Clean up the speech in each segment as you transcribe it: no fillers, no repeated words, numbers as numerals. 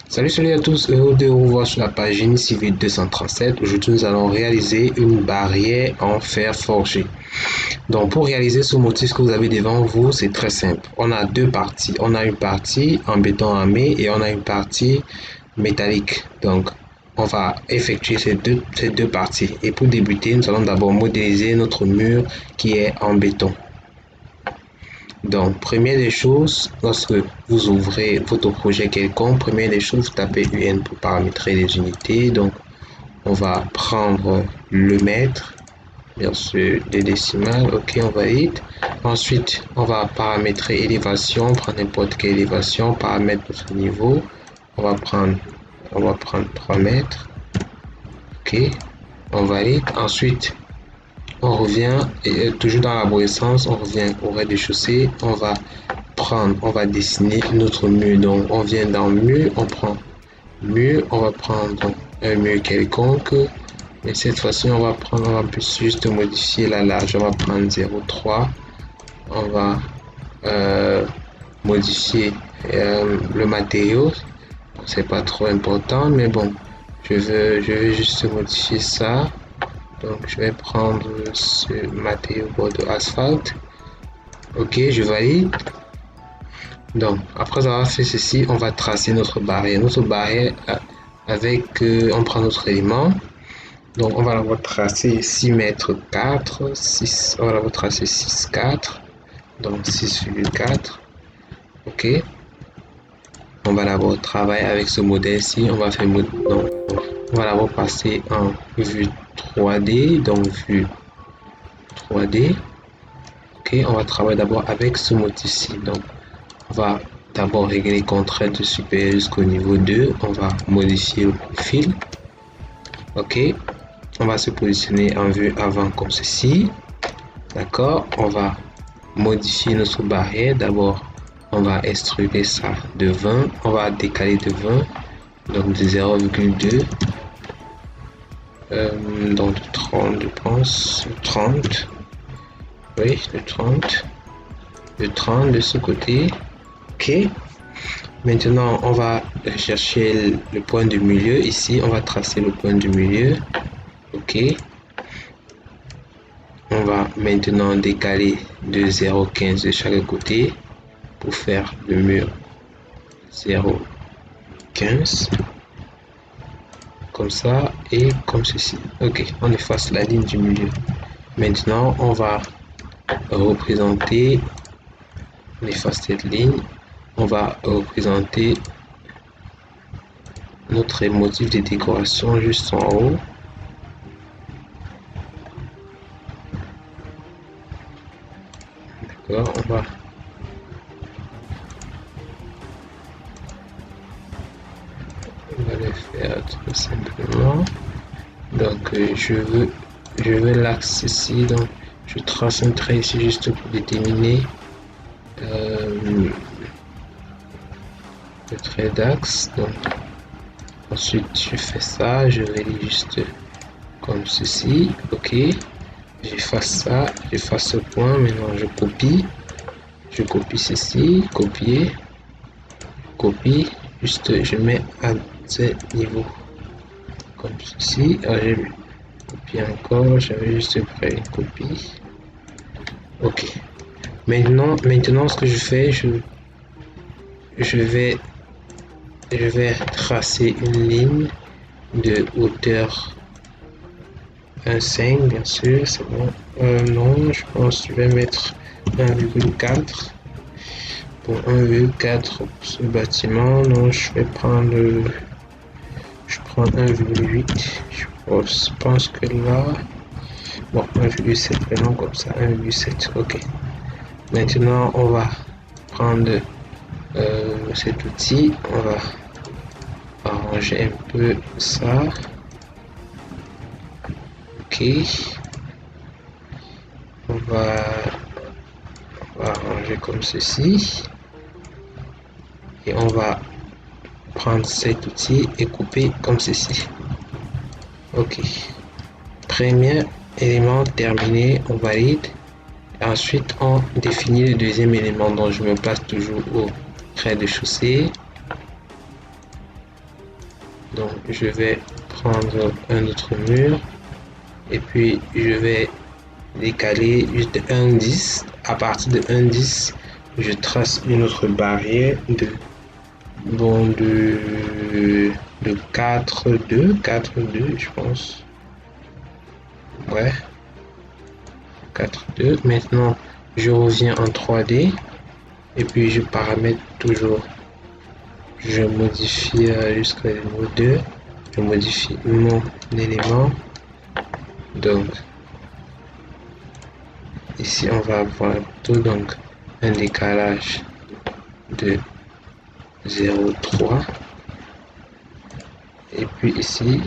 Salut à tous, heureux de vous revoir sur la page Génie Civil 237. Aujourd'hui, nous allons réaliser une barrière en fer forgé. Donc, pour réaliser ce motif que vous avez devant vous, c'est très simple. On a deux parties. On a une partie en béton armé et on a une partie métallique. Donc, on va effectuer ces deux parties. Et pour débuter, nous allons d'abord modéliser notre mur qui est en béton. Donc, première des choses, lorsque vous ouvrez votre projet quelconque, première des choses, vous tapez UN pour paramétrer les unités. Donc, on va prendre le mètre, bien sûr, des décimales. OK, on valide. Ensuite, on va paramétrer élévation, prendre n'importe quelle élévation, paramètre notre niveau. On va prendre 3 mètres. OK, on valide. Ensuite, on revient, et toujours dans l'arborescence, on revient au rez-de-chaussée. On va dessiner notre mur. Donc, on vient dans mur, on prend mur, on va prendre un mur quelconque. Et cette fois-ci, on va juste modifier la large. On va prendre 0,3. On va modifier le matériau. C'est pas trop important, mais bon, je veux juste modifier ça. Donc, je vais prendre ce matériau de asphalte. OK, je valide. Donc, après avoir fait ceci, on va tracer notre barrière. Notre barrière, on prend notre élément. Donc, on va la tracer 6 mètres 4, 6, on va la tracer 6, 4. Donc, 6,4. OK. On va d'abord travailler avec ce modèle-ci. On va faire, donc, on va d'abord passer en vue 3D. Donc, vue 3D. OK. On va travailler d'abord avec ce motif-ci. Donc, on va d'abord régler les contraintes de supérieur jusqu'au niveau 2. On va modifier le profil. OK. On va se positionner en vue avant comme ceci. D'accord. On va modifier notre barrière. D'abord, on va extruder ça de 20. On va décaler de 20. Donc de 0,2. Donc de 30, je pense. 30. Oui, de 30. De 30 de ce côté. OK. Maintenant, on va chercher le point du milieu. Ici, on va tracer le point du milieu. OK. On va maintenant décaler de 0,15 de chaque côté pour faire le mur 0,15. Comme ça et comme ceci. OK. On efface la ligne du milieu. Maintenant, on va représenter, on efface cette ligne. On va représenter notre motif de décoration juste en haut. D'accord, on va le faire tout simplement. Donc je veux l'axe ici, donc je trace un trait ici juste pour déterminer le trait d'axe. Donc ensuite je fais ça, je relie juste comme ceci. OK, j'efface ça, j'efface ce point. Maintenant je copie ceci, copier, copie, juste je mets à ce niveau comme ceci. Alors, j'ai copié encore, j'avais juste fait une copie. OK, maintenant ce que je fais, je vais tracer une ligne de hauteur 1,5, bien sûr, c'est bon. Non, je pense que je vais mettre 1,4 pour 1,4 pour ce bâtiment. Non, je prends 1,8. Je pense que là, bon, 1,7, vraiment comme ça, 1,7. OK. Maintenant, on va prendre cet outil, on va arranger un peu ça. OK. On va arranger comme ceci. Et on va prendre cet outil et couper comme ceci. OK. Premier élément terminé, on valide. Ensuite, on définit le deuxième élément. Donc, je me place toujours au rez-de-chaussée. Donc je vais prendre un autre mur et puis je vais décaler juste de 1,10. À partir de 1,10, je trace une autre barrière de 4,2, je pense. Ouais, 4,2. Maintenant, je reviens en 3D et puis je paramètre toujours. Je modifie jusqu'à niveau 2. Je modifie mon élément. Donc, ici, on va avoir tout, donc un décalage de 0,3. Et puis ici,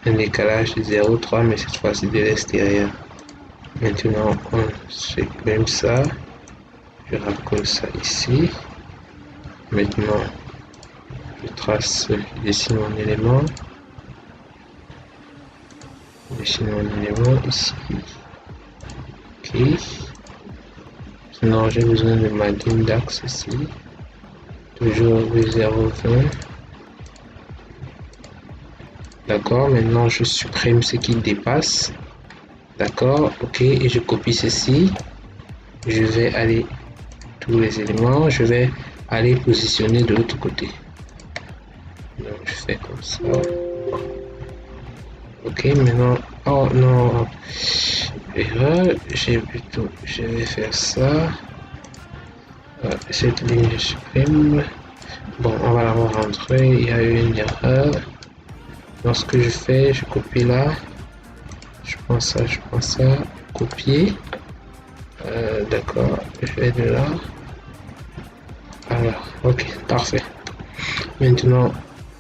un décalage de 0,3, mais cette fois-ci de l'extérieur. Maintenant, on supprime ça. Je raccole ça ici. Maintenant, je trace ici mon élément. Ici mon élément, ici. Ok. Maintenant, j'ai besoin de ma ligne d'axe ici. Toujours V0,20. D'accord, maintenant je supprime ce qui dépasse. D'accord, ok, et je copie ceci. Je vais aller tous les éléments, je vais aller positionner de l'autre côté. Donc je fais comme ça. Ok, maintenant, oh non, erreur, je vais faire ça. Cette ligne je supprime. Bon, on va la rentrer, il y a eu une erreur. Donc ce que je fais, je copie là. Je prends ça, copier. D'accord, je vais de là. Alors, ok, parfait. Maintenant,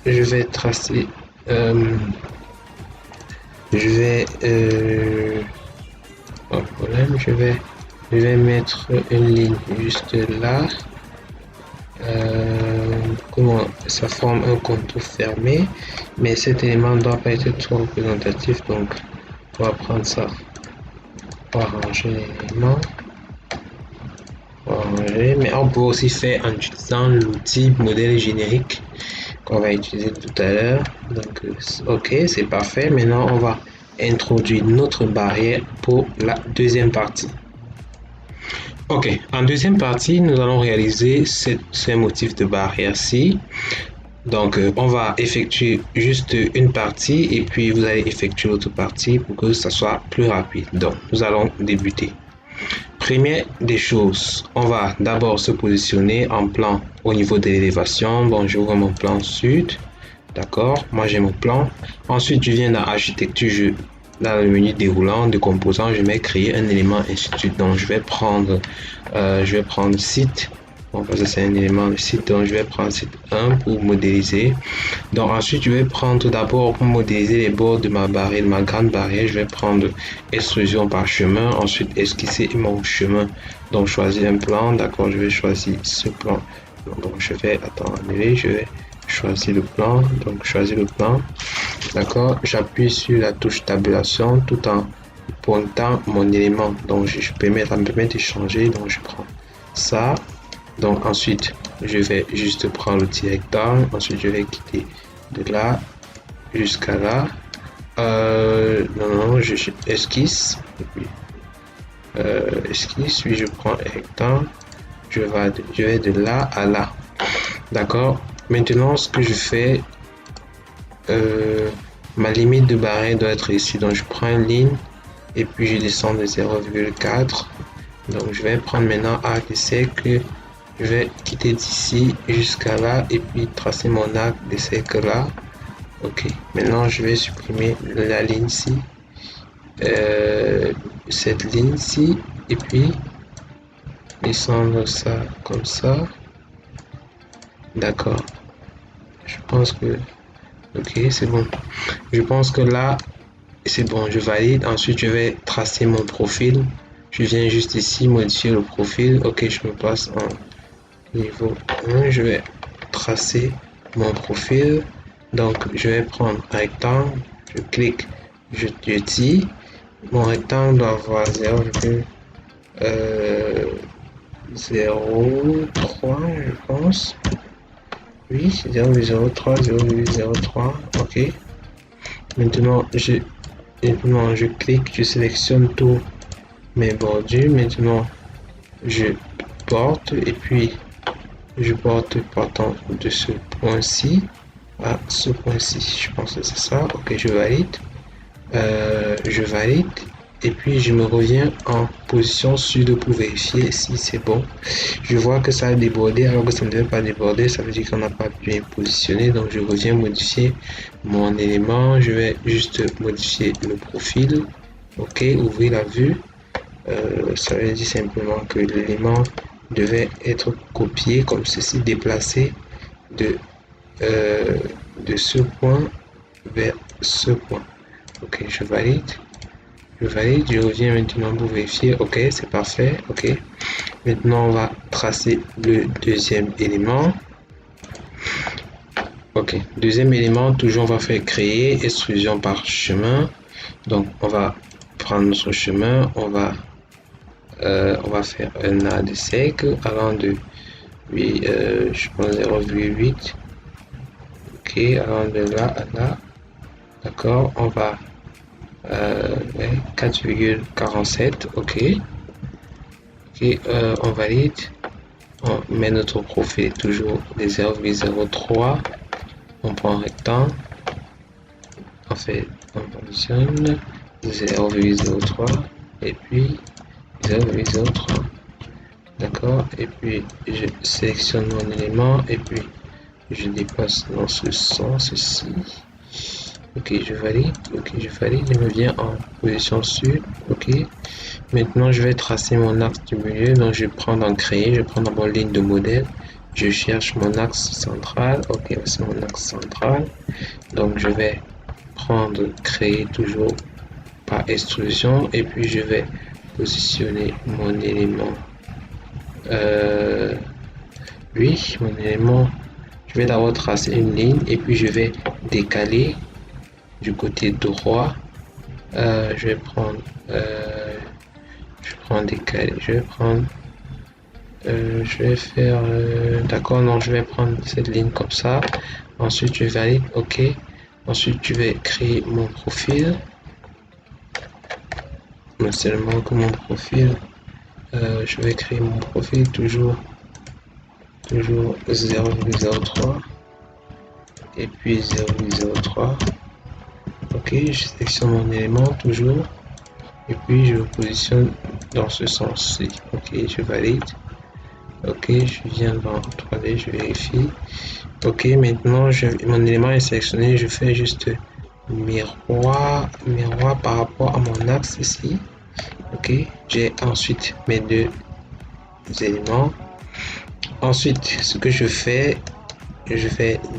je vais tracer. Je vais. Pas de problème, je vais mettre une ligne juste là. Comment ça forme un contour fermé, mais cet élément ne doit pas être trop représentatif, donc on va prendre ça pour arranger l'élément. Mais on peut aussi faire en utilisant l'outil modèle générique qu'on va utiliser tout à l'heure. Donc, ok, c'est parfait. Maintenant, on va introduire notre barrière pour la deuxième partie. Ok, en deuxième partie, nous allons réaliser ces motifs de barrière-ci. Donc, on va effectuer juste une partie et puis vous allez effectuer l'autre partie pour que ça soit plus rapide. Donc, nous allons débuter. Première des choses, on va d'abord se positionner en plan au niveau de l'élévation. Bon, j'ouvre mon plan sud. D'accord, moi j'ai mon plan. Ensuite, je viens dans architecture, dans le menu déroulant de composants, je vais créer un élément ainsi de suite. Donc, je vais prendre site. Bon, parce que c'est un élément de site, donc je vais prendre site 1 pour modéliser. Donc ensuite, je vais prendre d'abord pour modéliser les bords de ma barrière, de ma grande barrière, je vais prendre extrusion par chemin, ensuite esquisser mon chemin. Donc choisir un plan, d'accord, je vais choisir ce plan. Donc je vais, annuler, je vais choisir le plan, donc choisir le plan. D'accord, j'appuie sur la touche tabulation tout en pointant mon élément. Donc ça me permet de changer, donc je prends ça. Donc ensuite, je vais juste prendre le petit rectangle. Ensuite, je vais quitter de là jusqu'à là. Non, je esquisse. Et puis, esquisse, puis je prends un rectangle. Je vais de là à là. D'accord. Maintenant, ce que je fais, ma limite de barrière doit être ici. Donc, je prends une ligne et puis je descends de 0,4. Donc, je vais prendre maintenant arc de cercle. Je vais quitter d'ici jusqu'à là et puis tracer mon arc de cercle là. Ok, maintenant je vais supprimer la ligne ci, cette ligne ci, et puis descendre ça comme ça. D'accord, je pense que ok, c'est bon. Je pense que là c'est bon, je valide. Ensuite je vais tracer mon profil. Je viens juste ici modifier le profil. Ok, je me passe en niveau 1, je vais tracer mon profil. Donc, je vais prendre un rectangle, je clique, je tire. Mon rectangle doit avoir 0,03, je pense. Oui, 0,03, 0,03, ok. Maintenant, je clique, je sélectionne tous mes bordures. Maintenant, je porte et puis je porte partant de ce point-ci à ce point-ci. Je pense que c'est ça. Ok, je valide. Je valide et puis je me reviens en position sud pour vérifier si c'est bon. Je vois que ça a débordé alors que ça ne devait pas déborder, ça veut dire qu'on n'a pas bien positionné, donc je reviens modifier mon élément. Je vais juste modifier le profil. Ok, ouvrir la vue. Ça veut dire simplement que l'élément devait être copié comme ceci, déplacé de, euh, de ce point vers ce point. Ok, je valide. Je valide, je reviens maintenant pour vérifier. Ok, c'est parfait. Ok. Maintenant, on va tracer le deuxième élément. Ok, deuxième élément, toujours on va faire créer extrusion par chemin. Donc, on va prendre notre chemin, on va faire un A de sec allant de 8, je pense 0,8. Ok, allant de là à là. D'accord, on va 4,47. Ok. Ok, on valide. On met notre profil toujours de 0,03. On prend un rectangle. On fait, on positionne 0,03 et puis 0,03. D'accord. Et puis je sélectionne mon élément et puis je dépasse dans ce sens ici. Ok, je valide. Ok, je valide. Je me viens en position sud. Ok. Maintenant, je vais tracer mon axe du milieu. Donc, je prends dans créer. Je prends dans mon ligne de modèle. Je cherche mon axe central. Ok, c'est mon axe central. Donc, je vais prendre créer toujours par extrusion. Et puis, je vais positionner mon élément. Oui, mon élément. Je vais d'abord tracer une ligne. Et puis, je vais décaler du côté droit. Je vais prendre décaler, je vais prendre je vais faire d'accord, non, je vais prendre cette ligne comme ça. Ensuite je valide, ok. Ensuite je vais créer mon profil, mais seulement que mon profil je vais créer mon profil toujours 0,03 et puis 0,03. Ok, je sélectionne mon élément toujours et puis je le positionne dans ce sens-ci. Ok, je valide. Ok, je viens dans 3D, je vérifie. Ok, maintenant mon élément est sélectionné, je fais juste miroir par rapport à mon axe ici. Ok, j'ai ensuite mes deux éléments. Ensuite, ce que je vais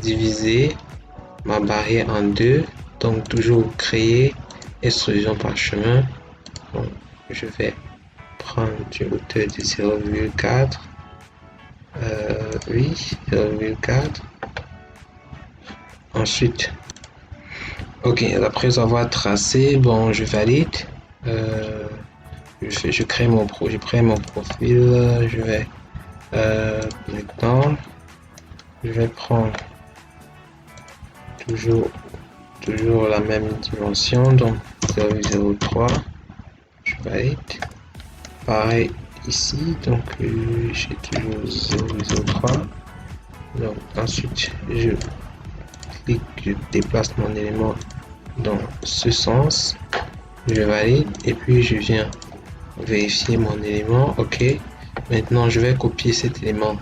diviser ma barrière en deux. Donc toujours créer extrusion par chemin. Donc, je vais prendre une hauteur de 0,4. Oui, 0,4. Ensuite, ok, après avoir tracé, bon, je valide. Je crée mon je crée mon profil. Je vais rectangle. Je vais prendre toujours la même dimension, donc 0,03. Je valide. Pareil ici, donc j'ai toujours 0,03. Donc ensuite je clique, je déplace mon élément dans ce sens, je valide et puis je viens vérifier mon élément. Ok, maintenant je vais copier cet élément,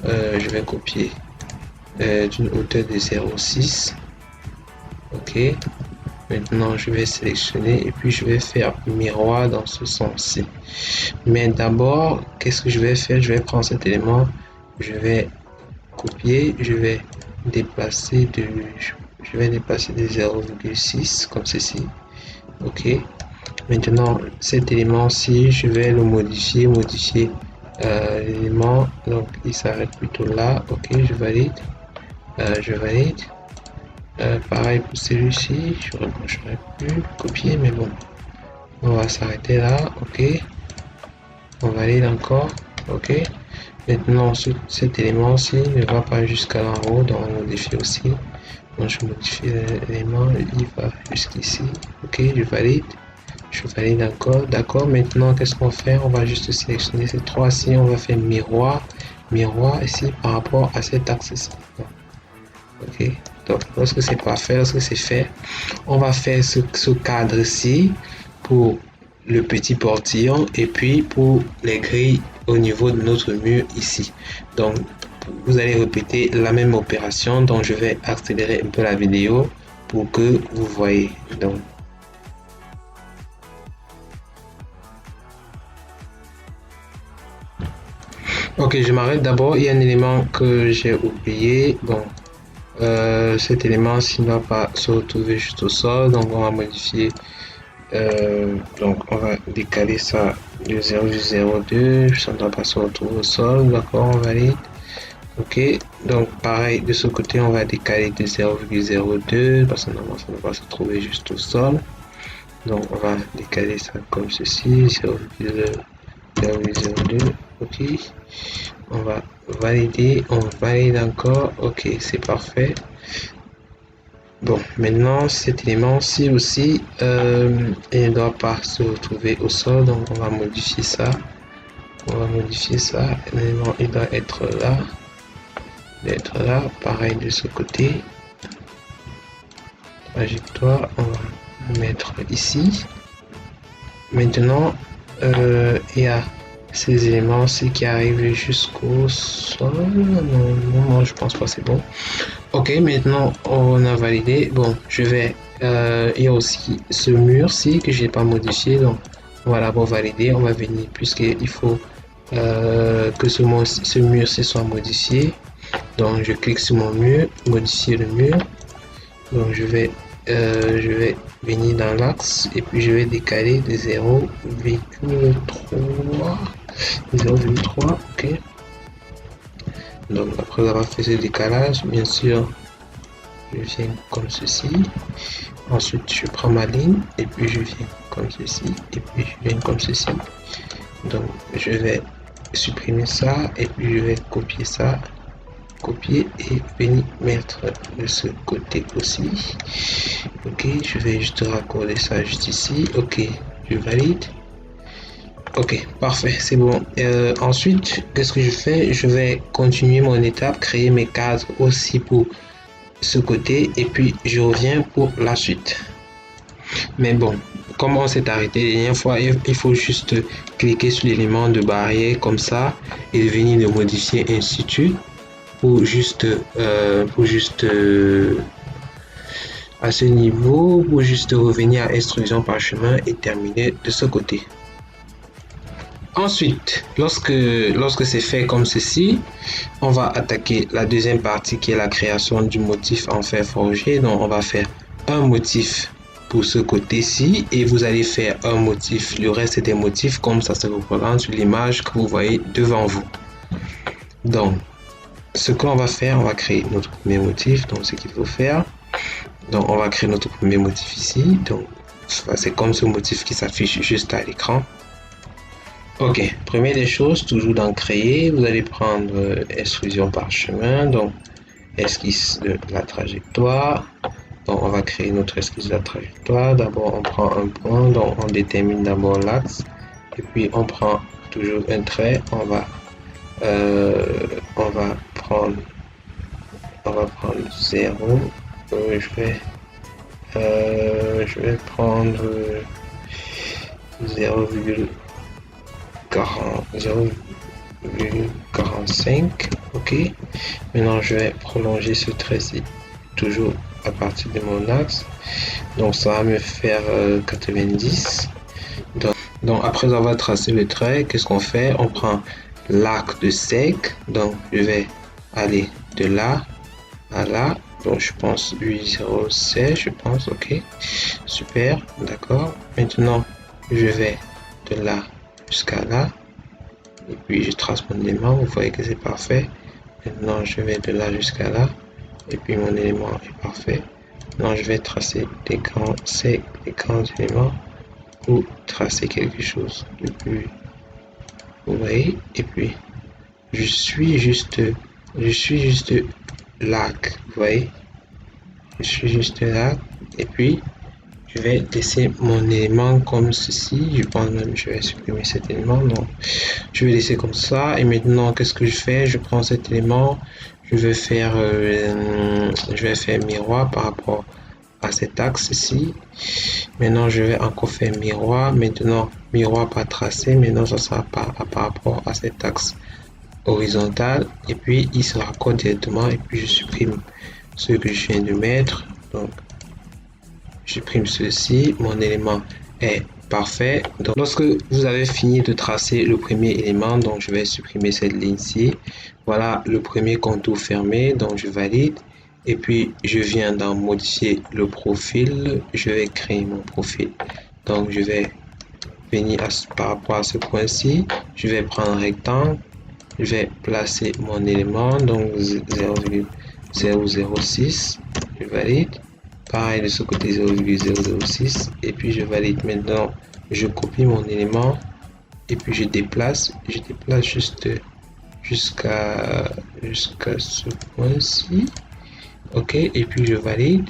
je vais copier d'une hauteur de 0,6. ok, maintenant je vais sélectionner et puis je vais faire miroir dans ce sens-ci. Mais d'abord, qu'est-ce que je vais faire? Je vais prendre cet élément, je vais copier, je vais déplacer de 0,6 comme ceci. Ok, maintenant cet élément-ci, je vais le modifier l'élément, donc il s'arrête plutôt là. Ok, je valide. Pareil pour celui-ci, j'aurais pu copier, mais bon, on va s'arrêter là. Ok, on valide encore. Ok, Maintenant, cet élément-ci ne va pas jusqu'à l'en haut, donc on modifie aussi. Donc je modifie l'élément, il va jusqu'ici. Ok, je valide encore. D'accord, maintenant qu'est-ce qu'on fait? On va juste sélectionner ces trois-ci, on va faire miroir, miroir ici par rapport à cet axe-ci. Ok, donc lorsque c'est parfait, lorsque c'est fait, on va faire ce cadre-ci pour le petit portillon et puis pour les grilles au niveau de notre mur ici. Donc vous allez répéter la même opération. Donc je vais accélérer un peu la vidéo pour que vous voyez. Donc ok, je m'arrête d'abord. Il y a un élément que j'ai oublié. Bon, cet élément s'il ne va pas se retrouver juste au sol, donc on va modifier. Donc on va décaler ça de 0,02, ça ne doit pas se retrouver au sol. D'accord, on valide. Ok, donc pareil de ce côté, on va décaler de 0,02 parce que normalement ça ne va pas se trouver juste au sol. Donc on va décaler ça comme ceci, 0,02. Ok, on va valider, on valide encore. Ok, c'est parfait. Bon, maintenant cet élément-ci aussi, il ne doit pas se retrouver au sol, donc on va modifier ça. On va modifier ça. L'élément, il doit être là. Pareil de ce côté. Trajectoire, on va mettre ici. Maintenant, il y a ces éléments-ci qui arrivent jusqu'au sol. Non, je pense pas, c'est bon. Ok, maintenant on a validé. Bon, je vais. Il y a aussi ce mur-ci que j'ai pas modifié, donc voilà, pour valider, on va venir puisqu'il faut que ce mur-ci soit modifié. Donc je clique sur mon mur, modifier le mur. Donc je vais venir dans l'axe et puis je vais décaler de 0,3, ok. Donc après avoir fait ce décalage, bien sûr, je viens comme ceci. Ensuite, je prends ma ligne et puis je viens comme ceci et puis je viens comme ceci. Donc je vais supprimer ça et puis je vais copier ça, copier et venir mettre de ce côté aussi. Ok, je vais juste raccorder ça juste ici. Ok, je valide. Ok, parfait, c'est bon. Ensuite, qu'est-ce que je fais? Je vais continuer mon étape, créer mes cadres aussi pour ce côté et puis je reviens pour la suite. Mais bon, comme on s'est arrêté la dernière fois, il faut juste cliquer sur l'élément de barrière comme ça et venir le modifier ainsi de suite pour juste à ce niveau, pour juste revenir à instruction par chemin et terminer de ce côté. Ensuite, lorsque c'est fait comme ceci, on va attaquer la deuxième partie qui est la création du motif en fer forgé. Donc, on va faire un motif pour ce côté-ci et vous allez faire un motif. Le reste des motifs comme ça se représente sur l'image que vous voyez devant vous. Donc, ce qu'on va faire, on va créer notre premier motif. Donc, ce qu'il faut faire, donc on va créer notre premier motif ici. Donc, c'est comme ce motif qui s'affiche juste à l'écran. Ok, première des choses, toujours dans créer, vous allez prendre extrusion par chemin, donc esquisse de la trajectoire. Donc on va créer notre esquisse de la trajectoire. D'abord on prend un point, donc on détermine d'abord l'axe, et puis on prend toujours un trait, on va prendre 0. Je vais prendre 0,45. Ok, maintenant je vais prolonger ce trait-ci toujours à partir de mon axe, donc ça va me faire 90. Donc après avoir tracé le trait, qu'est-ce qu'on fait? On prend l'arc de sec, donc je vais aller de là à là, donc je pense 8,06, je pense. Ok, super, d'accord. Maintenant je vais de là jusqu'à là et puis je trace mon élément, vous voyez que c'est parfait. Maintenant je vais de là jusqu'à là et puis mon élément est parfait. Maintenant je vais tracer des grands éléments pour tracer quelque chose de plus, vous voyez, et puis je suis juste là, vous voyez, je suis juste là, et puis je vais laisser mon élément comme ceci. Je pense même que je vais supprimer cet élément. Donc, je vais laisser comme ça. Et maintenant, qu'est-ce que je fais? Je prends cet élément. Je vais faire miroir par rapport à cet axe ici. Maintenant, je vais encore faire miroir. Maintenant, miroir pas tracé. Maintenant, ça sera par rapport à cet axe horizontal. Et puis, il se raccorde directement. Et puis, je supprime ce que je viens de mettre. Donc, je supprime ceci, mon élément est parfait. Donc, lorsque vous avez fini de tracer le premier élément, donc je vais supprimer cette ligne-ci. Voilà le premier contour fermé, donc je valide. Et puis, je viens dans modifier le profil. Je vais créer mon profil. Donc, je vais venir par rapport à ce point-ci. Je vais prendre un rectangle. Je vais placer mon élément, donc 0,006. Je valide. Pareil de ce côté 0,006 et puis je valide. Maintenant je copie mon élément et puis je déplace juste jusqu'à ce point-ci. Ok, et puis je valide,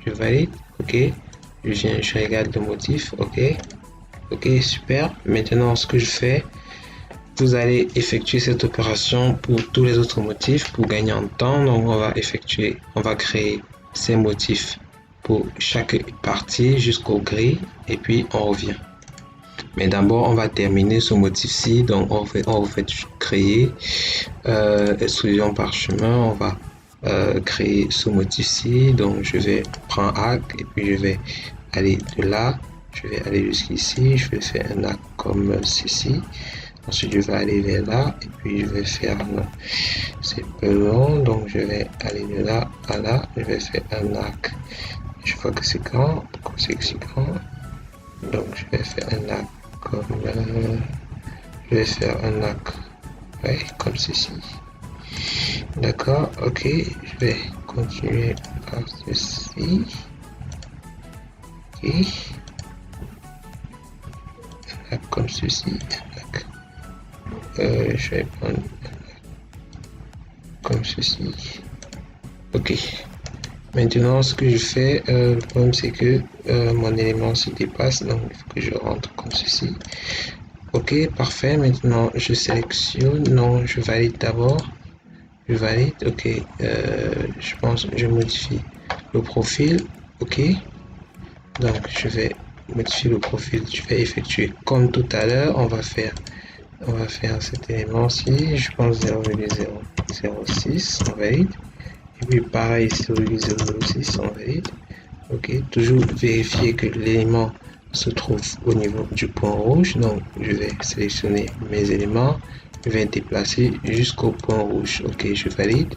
ok, je regarde le motif. Ok, super. Maintenant ce que je fais, vous allez effectuer cette opération pour tous les autres motifs pour gagner en temps. Donc on va créer ces motifs pour chaque partie jusqu'au gris et puis on revient. Mais d'abord on va terminer ce motif-ci. Donc on va créer extrusion parchemin. On va créer ce motif-ci. Donc je vais prendre arc et puis je vais aller de là. Je vais aller jusqu'ici. Je vais faire un arc comme ceci. Ensuite, je vais aller vers là et puis je vais faire, c'est peu long, donc je vais aller de là à là, je vais faire un arc. Je vois que c'est grand, donc je vais faire un arc comme, je vais faire un arc, ouais, comme ceci. D'accord, ok, je vais continuer par ceci. Ok, un arc comme ceci, un arc. Je vais prendre comme ceci. Ok. Maintenant, ce que je fais, le problème c'est que mon élément se dépasse, donc il faut que je rentre comme ceci. Ok, parfait. Maintenant, je sélectionne. Non, je valide d'abord. Je valide. Ok. Je pense que je modifie le profil. Ok. Donc, je vais modifier le profil. Je vais effectuer comme tout à l'heure. On va faire cet élément-ci. Je pense 0,006. On valide. Et puis pareil, 0,006. On valide. Ok, toujours vérifier que l'élément se trouve au niveau du point rouge. Donc, je vais sélectionner mes éléments. Je vais déplacer jusqu'au point rouge. Ok, je valide.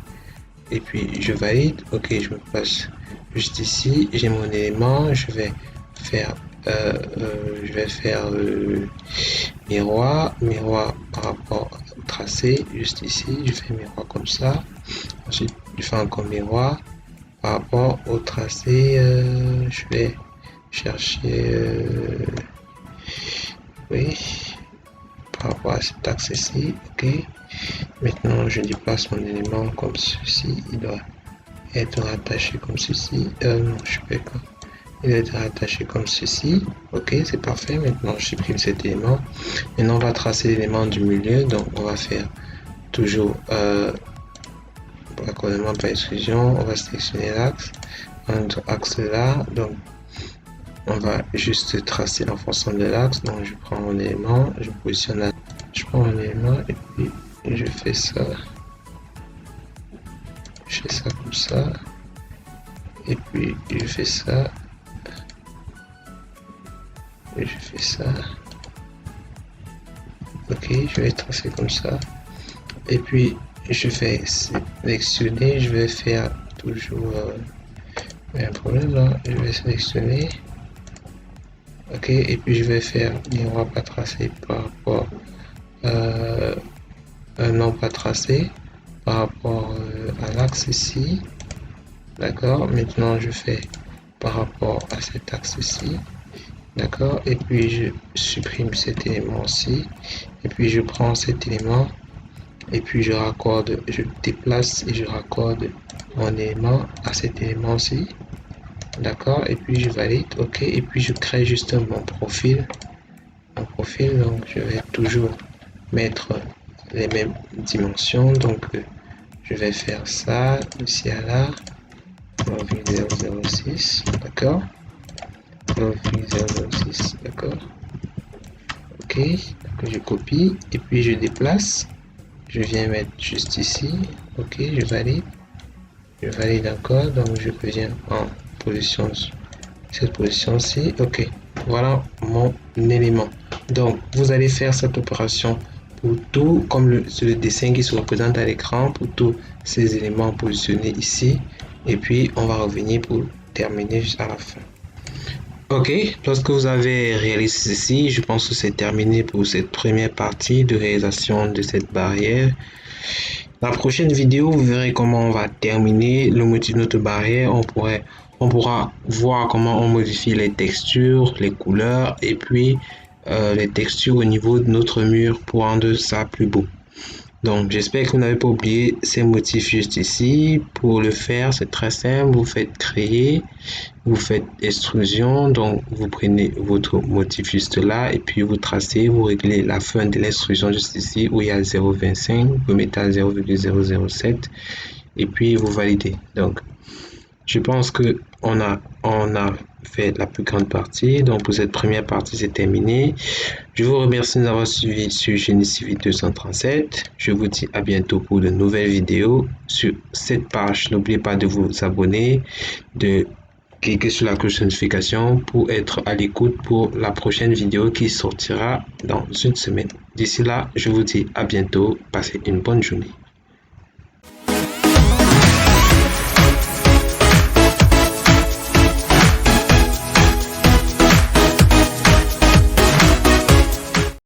Et puis, je valide. Ok, je me place juste ici. J'ai mon élément. Je vais faire, miroir par rapport au tracé. Juste ici, je fais miroir comme ça. Ensuite, je fais encore miroir. Par rapport au tracé, je vais chercher, oui, par rapport à cet axe-ci, ok. Maintenant, je déplace mon élément comme ceci, il doit être rattaché comme ceci, non, je peux pas, il doit être rattaché comme ceci, ok, c'est parfait. Maintenant, je supprime cet élément. Maintenant, on va tracer l'élément du milieu, donc on va faire toujours raccordement par extrusion, on va sélectionner l'axe. Entre axe là, donc on va juste tracer en fonction de l'axe. Donc je prends mon élément, je positionne là, je prends mon élément et puis je fais ça, comme ça, et puis je fais ça, et je fais ça. Ok, je vais tracer comme ça, et puis je vais sélectionner, je vais faire toujours un problème là, je vais sélectionner. Ok, et puis je vais faire miroir pas tracé par rapport non pas tracé par rapport à l'axe ici. D'accord, maintenant je fais par rapport à cet axe ici. D'accord, et puis je supprime cet élément ci, et puis je prends cet élément et puis je raccorde, je déplace et je raccorde mon élément à cet élément-ci. D'accord, et puis je valide, ok, et puis je crée juste mon profil. Donc je vais toujours mettre les mêmes dimensions. Donc je vais faire ça ici à là, 0,006, d'accord, 0,006, d'accord, ok, donc je copie et puis je déplace, je viens mettre juste ici, ok, je valide encore, donc je reviens en position, cette position-ci, ok, voilà mon élément. Donc vous allez faire cette opération pour tout, comme le dessin qui se représente à l'écran, pour tous ces éléments positionnés ici, et puis on va revenir pour terminer juste à la fin. Ok, lorsque vous avez réalisé ceci, je pense que c'est terminé pour cette première partie de réalisation de cette barrière. La prochaine vidéo, vous verrez comment on va terminer le motif de notre barrière. On pourra voir comment on modifie les textures, les couleurs et puis les textures au niveau de notre mur pour rendre ça plus beau. Donc, j'espère que vous n'avez pas oublié ces motifs juste ici. Pour le faire, c'est très simple. Vous faites créer, vous faites extrusion. Donc, vous prenez votre motif juste là et puis vous tracez, vous réglez la fin de l'extrusion juste ici où il y a 0,25. Vous mettez à 0,007 et puis vous validez. Donc, je pense que on a fait la plus grande partie. Donc, pour cette première partie, c'est terminé. Je vous remercie de nous avoir suivis sur Génie Civil 237. Je vous dis à bientôt pour de nouvelles vidéos sur cette page. N'oubliez pas de vous abonner, de cliquer sur la cloche de notification pour être à l'écoute pour la prochaine vidéo qui sortira dans une semaine. D'ici là, je vous dis à bientôt. Passez une bonne journée.